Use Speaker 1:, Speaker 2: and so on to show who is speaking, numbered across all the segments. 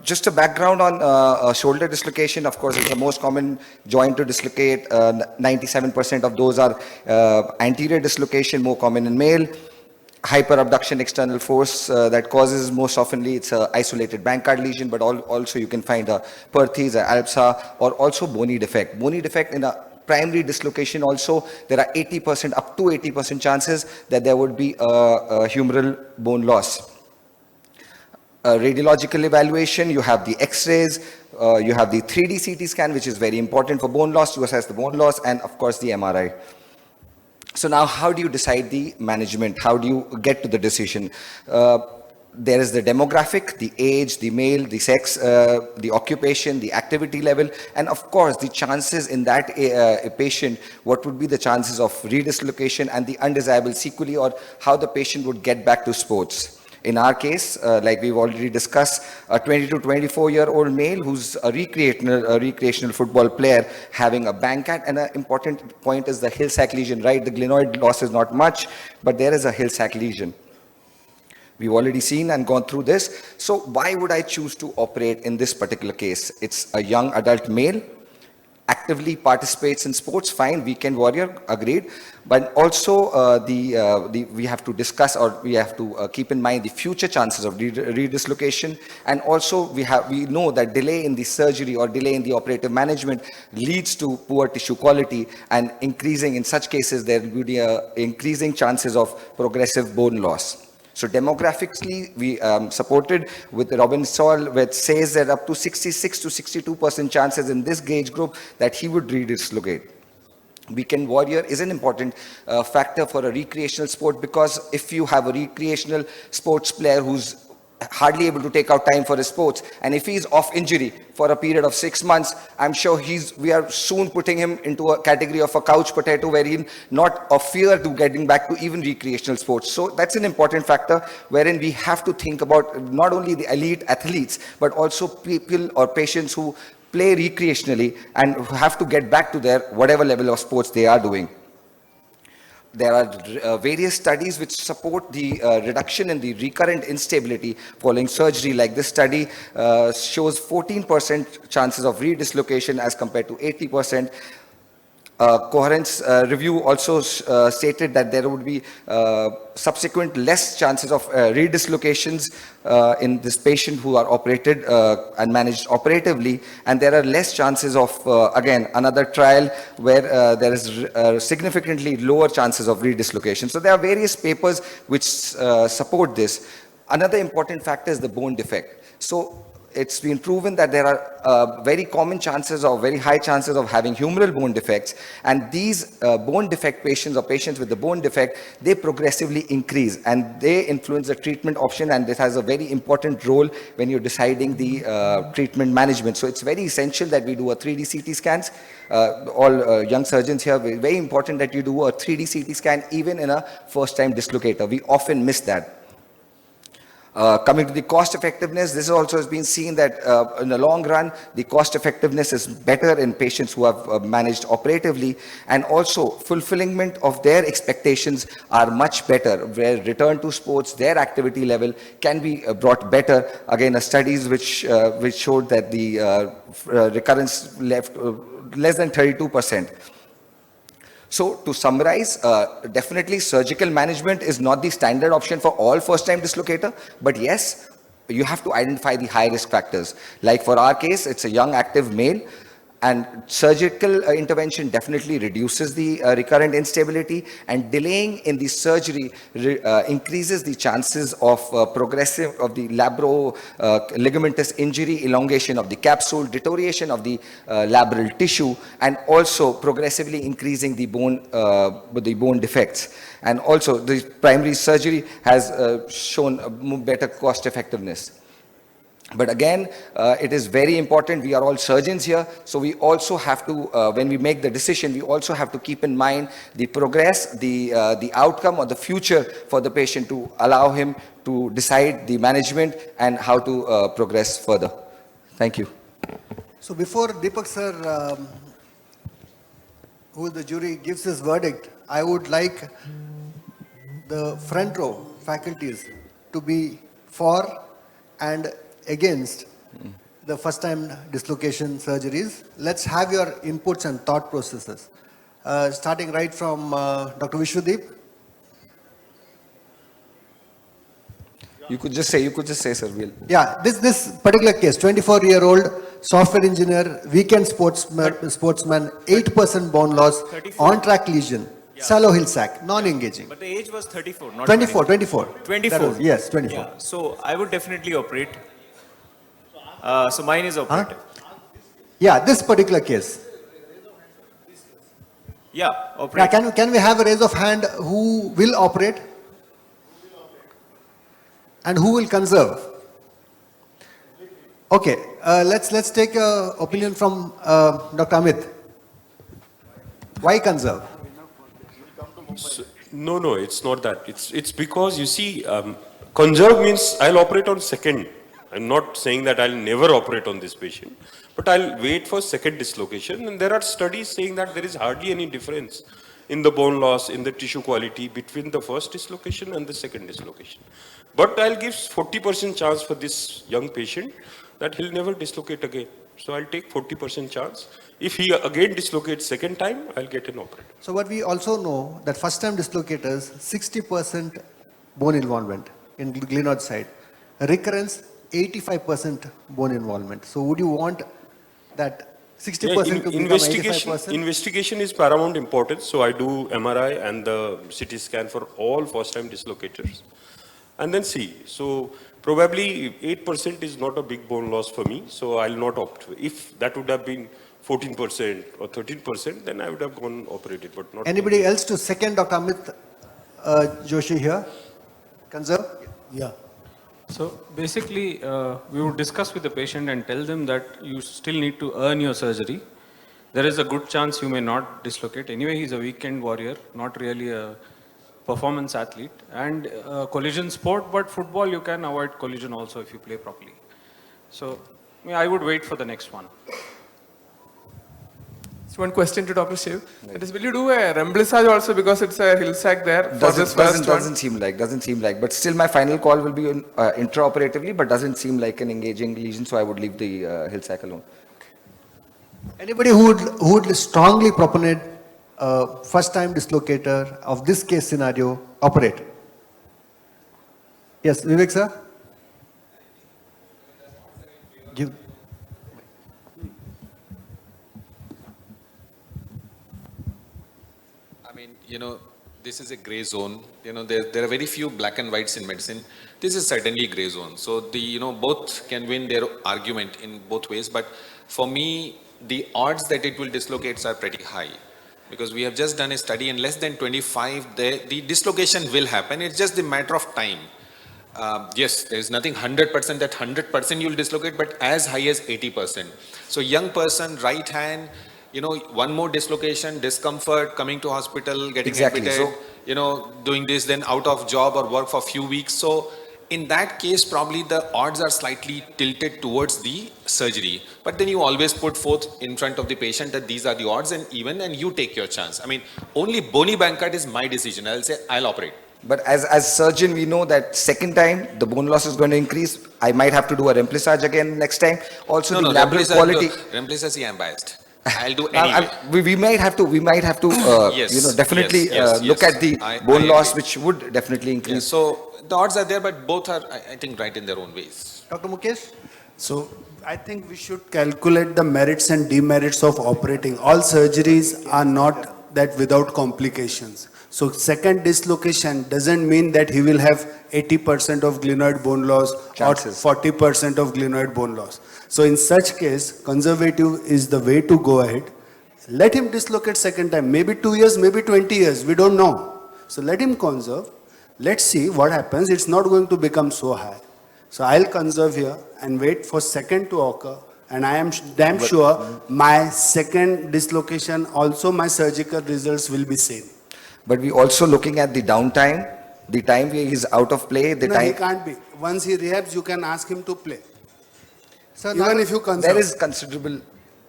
Speaker 1: Just a background on shoulder dislocation. Of course, it's the most common joint to dislocate. 97% of those are anterior dislocation, more common in male. Hyperabduction external force that causes most oftenly it's an isolated Bankard lesion, but also you can find a Perthes, a Alpsa, or also bony defect. Bony defect in a primary dislocation also, there are 80%, up to 80% chances that there would be a humeral bone loss. Radiological evaluation, you have the X-rays, you have the 3D CT scan, which is very important for bone loss, to assess the bone loss, and of course the MRI. So now how do you decide the management? How do you get to the decision? There is the demographic, the age, the male, the sex, the occupation, the activity level, and of course the chances in that patient, what would be the chances of redislocation and the undesirable sequelae, or how the patient would get back to sports. In our case, like we've already discussed, a 20 to 24-year-old male who's a recreational football player having a Bankard, and an important point is the Hill-Sachs lesion, right? The glenoid loss is not much, but there is a Hill-Sachs lesion. We've already seen and gone through this. So why would I choose to operate in this particular case? It's a young adult male, actively participates in sports, fine, weekend warrior, agreed. But also we have to discuss, or we have to keep in mind the future chances of redislocation. And also we know that delay in the surgery or delay in the operative management leads to poor tissue quality, and increasing, in such cases, there will be increasing chances of progressive bone loss. So demographically, we supported with Robinson, which says that up to 66 to 62% chances in this age group that he would redislocate. Weekend warrior is an important factor for a recreational sport, because if you have a recreational sports player who's hardly able to take out time for his sports, and if he's off injury for a period of 6 months, I'm sure we are soon putting him into a category of a couch potato, wherein not a fear to getting back to even recreational sports. So that's an important factor wherein we have to think about not only the elite athletes, but also people or patients who play recreationally and have to get back to their whatever level of sports they are doing. There are various studies which support the reduction in the recurrent instability following surgery. Like this study shows 14% chances of redislocation as compared to 80%. Coherence review also stated that there would be subsequent less chances of redislocations in this patient who are operated and managed operatively, and there are less chances of, again, another trial where there is significantly lower chances of redislocation. So there are various papers which support this. Another important factor is the bone defect. So it's been proven that there are very common chances or very high chances of having humeral bone defects, and these bone defect patients or patients with the bone defect, they progressively increase and they influence the treatment option, and this has a very important role when you're deciding the treatment management. So it's very essential that we do a 3D CT scans. All young surgeons here, very important that you do a 3D CT scan even in a first-time dislocator. We often miss that. Coming to the cost effectiveness, this also has been seen that in the long run, the cost effectiveness is better in patients who have managed operatively, and also fulfillment of their expectations are much better, where return to sports, their activity level can be brought better. Again, studies which showed that the recurrence left less than 32%. So to summarize, definitely surgical management is not the standard option for all first-time dislocator, but yes, you have to identify the high-risk factors. Like for our case, it's a young active male, and surgical intervention definitely reduces the recurrent instability, and delaying in the surgery increases the chances of progressive of the labro ligamentous injury, elongation of the capsule, deterioration of the labral tissue, and also progressively increasing the bone defects. And also the primary surgery has shown better cost effectiveness. But again, it is very important. We are all surgeons here, so we also have to, when we make the decision, we also have to keep in mind the progress, the outcome or the future for the patient, to allow him to decide the management and how to progress further. Thank you.
Speaker 2: So before Deepak sir, who is the jury, gives his verdict, I would like the front row faculties to be for and against the first time dislocation surgeries. Let's have your inputs and thought processes. Starting right from Dr. Vishwadeep.
Speaker 1: You could just say, sir.
Speaker 2: Yeah, this particular case, 24-year-old software engineer, weekend sportsman, 8% bone loss,
Speaker 3: 34.
Speaker 2: on-track lesion, shallow hill sac, non-engaging.
Speaker 3: But the age was 34, not
Speaker 2: 24.
Speaker 3: 24.
Speaker 2: That was- yes, 24.
Speaker 3: Yeah. So I would definitely operate. So mine is operative.
Speaker 2: Yeah, this particular case.
Speaker 3: Yeah,
Speaker 2: Yeah,
Speaker 3: operate.
Speaker 2: can we have a raise of hand who will operate? And who will conserve? Okay, let's take a opinion from Dr. Amit. Why conserve?
Speaker 4: No, it's not that. It's because you see, conserve means I'll operate on second. I'm not saying that I'll never operate on this patient, but I'll wait for second dislocation. And there are studies saying that there is hardly any difference in the bone loss, in the tissue quality between the first dislocation and the second dislocation. But I'll give 40% chance for this young patient that he'll never dislocate again. So I'll take 40% chance. If he again dislocates second time, I'll get an operator.
Speaker 2: So what we also know that first time dislocators, 60% bone involvement in glenoid side. Recurrence, 85% bone involvement. So would you want that 60% to become 85%?
Speaker 4: Investigation is paramount importance. So I do MRI and the CT scan for all first time dislocators. And then see. So probably 8% is not a big bone loss for me. So I'll not opt. If that would have been 14% or 13%, then I would have gone operated, but not.
Speaker 2: Anybody else to second Dr. Amit Joshi here? Conserve?
Speaker 5: Yeah.
Speaker 6: So basically, we would discuss with the patient and tell them that you still need to earn your surgery. There is a good chance you may not dislocate. Anyway, he's a weekend warrior, not really a performance athlete. And collision sport, but football you can avoid collision also if you play properly. So I would wait for the next one.
Speaker 7: So one question to Dr. Shiv. That is, will you do a remblissage also because it's a hill sac there for this first one?
Speaker 1: Doesn't seem like, but still my final call will be on, intraoperatively, but doesn't seem like an engaging lesion, so I would leave the hill sac alone.
Speaker 2: Anybody who would strongly proponent first time dislocator of this case scenario operate? Yes, Vivek sir? Give.
Speaker 8: I mean, this is a gray zone. There are very few black and whites in medicine. This is certainly gray zone. So both can win their argument in both ways. But for me, the odds that it will dislocate are pretty high. Because we have just done a study in less than 25, the dislocation will happen. It's just a matter of time. Yes, there is nothing 100% that 100% you'll dislocate, but as high as 80%. So young person, right hand, one more dislocation, discomfort, coming to hospital, getting admitted, doing this, then out of job or work for a few weeks. So in that case, probably the odds are slightly tilted towards the surgery. But then you always put forth in front of the patient that these are the odds and you take your chance. I mean, only bony banquet is my decision. I'll say, I'll operate.
Speaker 1: But as surgeon, we know that second time, the bone loss is going to increase. I might have to do a remplissage again next time. Also, the labral quality.
Speaker 8: Remplissage, I'm biased. I'll do anyway.
Speaker 1: We might have to,
Speaker 8: Yes,
Speaker 1: definitely
Speaker 8: yes,
Speaker 1: look at the
Speaker 8: I
Speaker 1: bone loss,
Speaker 8: agree.
Speaker 1: which would definitely increase.
Speaker 8: Yes, so the odds are there, but both are, I think, right in their own ways.
Speaker 2: Dr. Mukesh?
Speaker 5: So I think we should calculate the merits and demerits of operating. All surgeries are not that without complications. So second dislocation doesn't mean that he will have 80% of glenoid bone loss
Speaker 1: Chances.
Speaker 5: or 40% of glenoid bone loss. So in such case, conservative is the way to go ahead. Let him dislocate second time, maybe 2 years, maybe 20 years, we don't know. So let him conserve. Let's see what happens. It's not going to become so high. So I'll conserve here and wait for second to occur. And I am damn sure my second dislocation, also my surgical results will be same.
Speaker 1: But we also looking at the downtime, the time where he's out of play, the
Speaker 5: No,
Speaker 1: time.
Speaker 5: he can't be. Once he rehabs, you can ask him to play.
Speaker 2: Sir,
Speaker 5: Even if you conserve.
Speaker 1: There is considerable.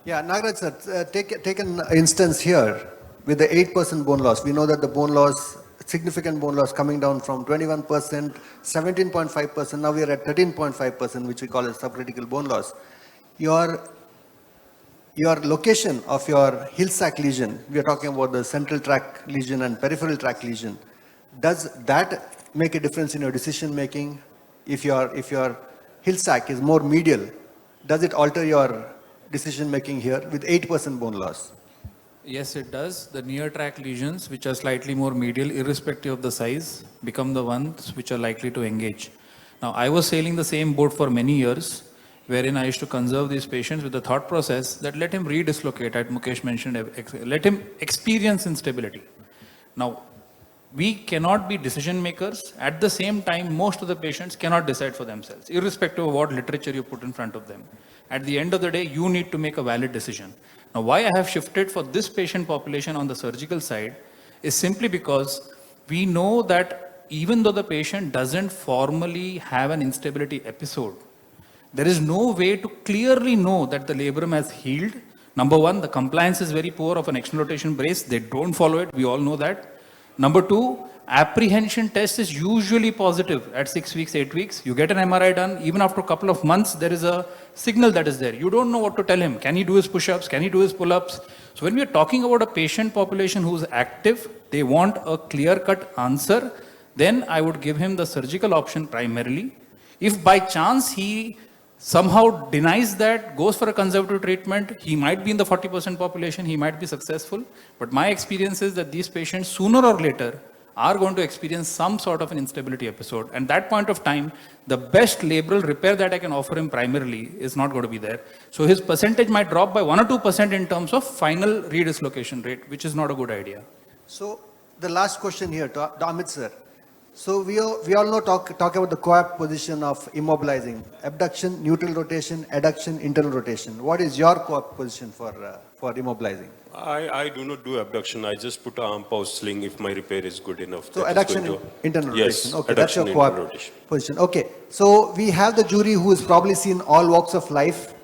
Speaker 2: Yeah, Nagaraj sir, take an instance here with the 8% bone loss. We know that the bone loss significant bone loss coming down from 21%, 17.5%, now we are at 13.5%, which we call as subcritical bone loss. Your location of your hill sac lesion, we are talking about the central tract lesion and peripheral tract lesion, does that make a difference in your decision making? If your hill sac is more medial, does it alter your decision making here with 8% bone loss?
Speaker 9: Yes, it does. The near tract lesions, which are slightly more medial, irrespective of the size, become the ones which are likely to engage. Now, I was sailing the same boat for many years, wherein I used to conserve these patients with the thought process that let him redislocate, as Mukesh mentioned, let him experience instability. Now, we cannot be decision makers. At the same time, most of the patients cannot decide for themselves, irrespective of what literature you put in front of them. At the end of the day, you need to make a valid decision. Now, why I have shifted for this patient population on the surgical side is simply because we know that even though the patient doesn't formally have an instability episode, there is no way to clearly know that the labrum has healed. Number one, the compliance is very poor of an external rotation brace. They don't follow it. We all know that. Number two, apprehension test is usually positive at 6 weeks, 8 weeks. You get an MRI done, even after a couple of months, there is a signal that is there. You don't know what to tell him. Can he do his push-ups? Can he do his pull-ups? So when we are talking about a patient population who's active, they want a clear-cut answer, then I would give him the surgical option primarily. If by chance he somehow denies that, goes for a conservative treatment, he might be in the 40% population, he might be successful. But my experience is that these patients, sooner or later, are going to experience some sort of an instability episode. And that point of time, the best labral repair that I can offer him primarily is not going to be there. So his percentage might drop by 1 or 2% in terms of final redislocation rate, which is not a good idea.
Speaker 2: So the last question here to Amit sir. So we all know talk about the co-op position of immobilizing: abduction, neutral rotation, adduction, internal rotation. What is your co-op position for immobilizing?
Speaker 4: I do not do abduction. I just put an arm pause sling if my repair is good enough.
Speaker 2: So adduction, internal rotation.
Speaker 4: Yes,
Speaker 2: Okay, that's your co-op
Speaker 4: rotation.
Speaker 2: position. Okay, so we have the jury who has probably seen all walks of life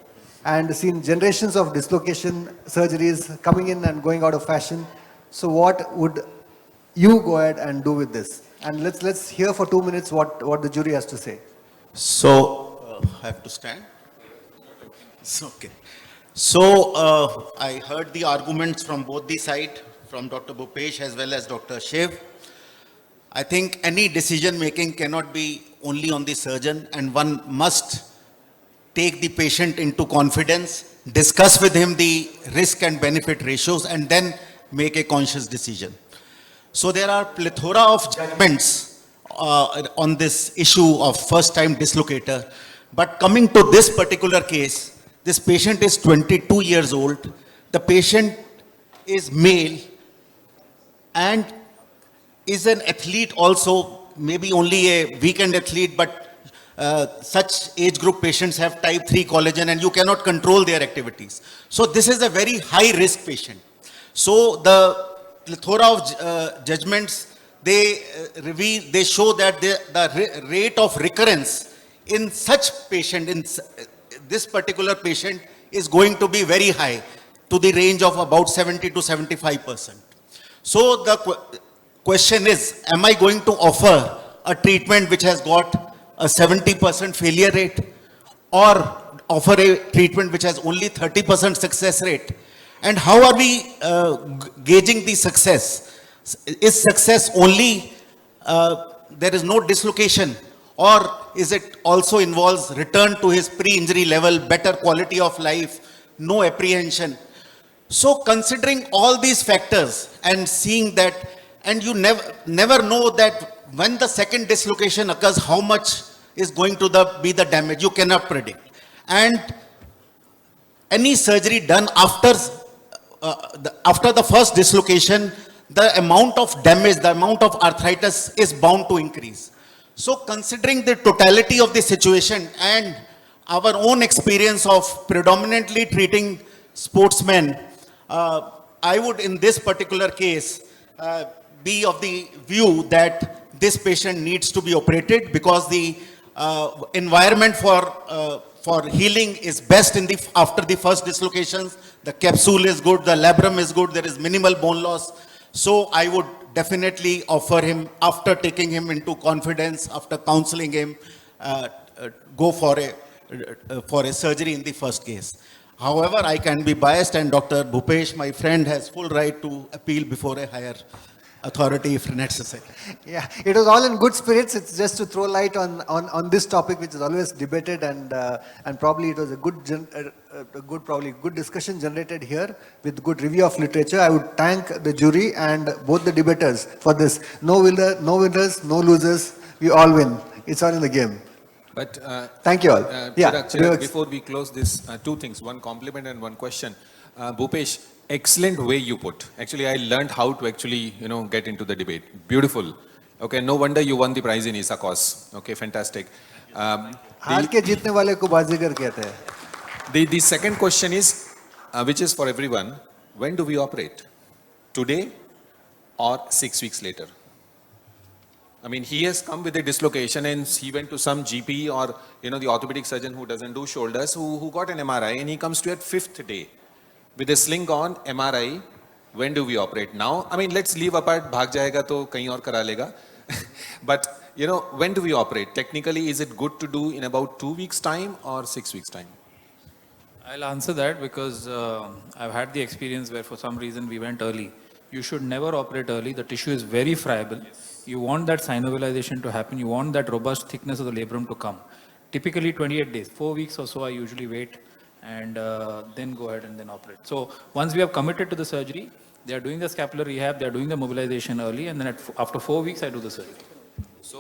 Speaker 2: and seen generations of dislocation surgeries coming in and going out of fashion. So what would you go ahead and do with this? And let's hear for 2 minutes what the jury has to say.
Speaker 10: So, I have to stand? It's okay. So, I heard the arguments from both the side, from Dr. Bhupesh as well as Dr. Shiv. I think any decision making cannot be only on the surgeon, and one must take the patient into confidence, discuss with him the risk and benefit ratios, and then make a conscious decision. So there are plethora of judgments on this issue of first-time dislocator. But coming to this particular case, this patient is 22 years old. The patient is male and is an athlete also, maybe only a weekend athlete, but such age group patients have type 3 collagen and you cannot control their activities. So this is a very high-risk patient. So the plethora of judgments, they show that the rate of recurrence in such patient, in this particular patient, is going to be very high, to the range of about 70 to 75%. So the question is, am I going to offer a treatment which has got a 70% failure rate, or offer a treatment which has only 30% success rate? And how are we gauging the success? Is success only there is no dislocation, or is it also involves return to his pre-injury level, better quality of life, no apprehension? So considering all these factors and seeing that, and you never know that when the second dislocation occurs, how much is going to be the damage, you cannot predict. And any surgery done after the first dislocation, the amount of damage, the amount of arthritis is bound to increase. So considering the totality of the situation and our own experience of predominantly treating sportsmen, I would in this particular case be of the view that this patient needs to be operated, because the environment for healing is best after the first dislocations. The capsule is good, the labrum is good, there is minimal bone loss. So I would definitely offer him, after taking him into confidence, after counseling him, go for a surgery in the first case. However, I can be biased, and Dr. Bhupesh, my friend, has full right to appeal before a higher authority if necessary.
Speaker 2: Yeah, it was all in good spirits. It's just to throw light on this topic, which is always debated, and probably it was a good discussion generated here with good review of literature. I would thank the jury and both the debaters for this. No winners, no losers. We all win. It's all in the game.
Speaker 8: But
Speaker 2: thank you all.
Speaker 8: Chirag, before we close this, two things, one compliment and one question. Bhupesh, excellent way you put. Actually, I learned how to actually, get into the debate. Beautiful. Okay, no wonder you won the prize in ISA cause. Okay, fantastic.
Speaker 2: हार के जीतने वाले को बाजीगर कहते हैं.
Speaker 8: The second question is, which is for everyone, when do we operate? Today or 6 weeks later? I mean, he has come with a dislocation and he went to some GP or, the orthopedic surgeon who doesn't do shoulders, who got an MRI, and he comes to at 5th day with a sling on, MRI. When do we operate? Now, I mean, let's leave apart, bhag jayega to kahin aur kara lega. But, when do we operate? Technically, is it good to do in about 2 weeks time or 6 weeks time?
Speaker 9: I'll answer that because I've had the experience where for some reason we went early. You should never operate early. The tissue is very friable. You want that synovialization to happen. You want that robust thickness of the labrum to come. Typically 28 days, 4 weeks or so I usually wait and then go ahead and then operate. So once we have committed to the surgery, they are doing the scapular rehab, they are doing the mobilization early, and then after 4 weeks I do the surgery.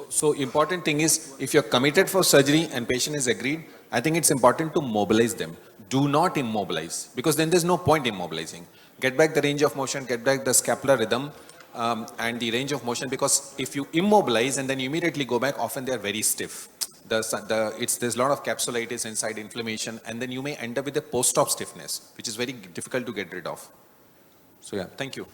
Speaker 8: So important thing is, if you're committed for surgery and patient is agreed, I think it's important to mobilize them. Do not immobilize, because then there's no point immobilizing. Get back the range of motion, get back the scapular rhythm and the range of motion, because if you immobilize and then you immediately go back, often they are very stiff. There's a lot of capsulitis inside, inflammation, and then you may end up with a post-op stiffness, which is very difficult to get rid of. So yeah, thank you.